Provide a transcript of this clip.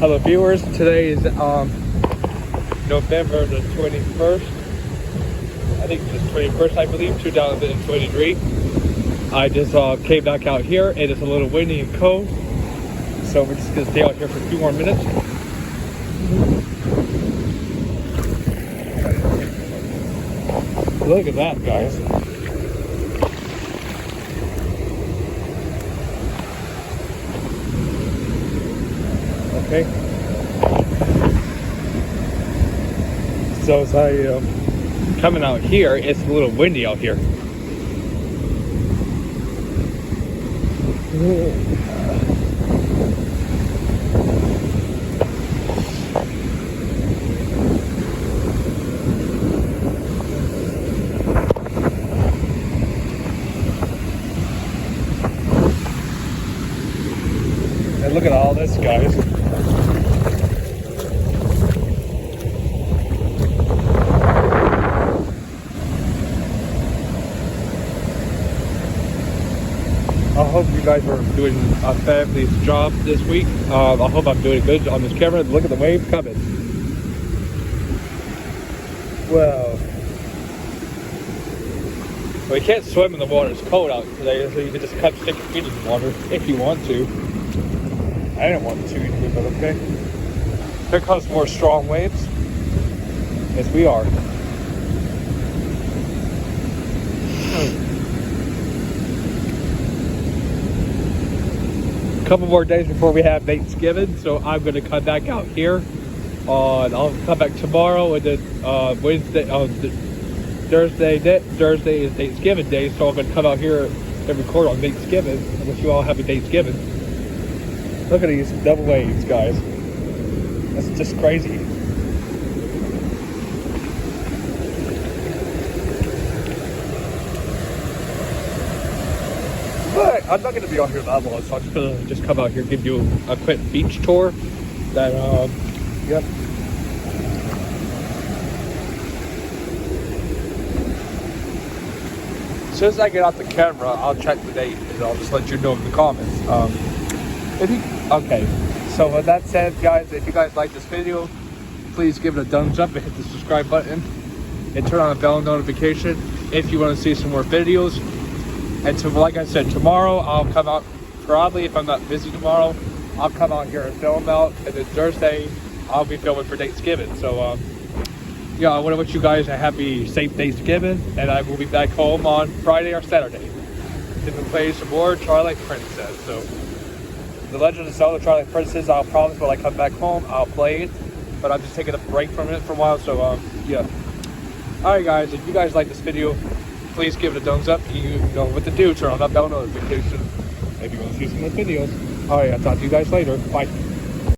Hello viewers, today is November the 21st. I think it's 21st, I believe, 2023. I just came back out here. It is a little windy and cold, so we're just gonna stay out here for a few more minutes. Look at that, guys. Okay. So as I coming out here, it's a little windy out here. And look at all this, guys. I hope you guys are doing a fabulous job this week. I hope I'm doing good on this camera. Look at the wave coming. Well, we can't swim in the water. It's cold out today, so you can just stick your feet in the water if you want to. I didn't want to, but okay. Here comes more strong waves. Yes, we are. A couple more days before we have Thanksgiving, so I'm going to come back out here. I'll come back tomorrow, and then Wednesday, Thursday is Thanksgiving Day, so I'm going to come out here and record on Thanksgiving. I wish you all happy Thanksgiving. Look at these double waves, guys. That's just crazy. But I'm not going to be out here that long, so I'm just going to come out here and give you a quick beach tour. Yep. As soon as I get out the camera, I'll check the date and I'll just let you know in the comments. Okay, so with that said, guys, if you guys like this video, please give it a thumbs up and hit the subscribe button and turn on the bell notification if you want to see some more videos. And so, like I said, tomorrow I'll come out, probably if I'm not busy tomorrow, I'll come out here and film out, and then Thursday I'll be filming for Thanksgiving. So yeah, I want to wish you guys a happy, safe Thanksgiving, and I will be back home on Friday or Saturday to play some more Twilight Princess. So The Legend of Zelda Twilight Princess, I'll promise when I come back home, I'll play it, but I'm just taking a break from it for a while, so yeah. Alright guys, if you guys like this video, please give it a thumbs up. You know what to do, turn on that bell notification if you want to see some more videos. Alright, I'll talk to you guys later. Bye.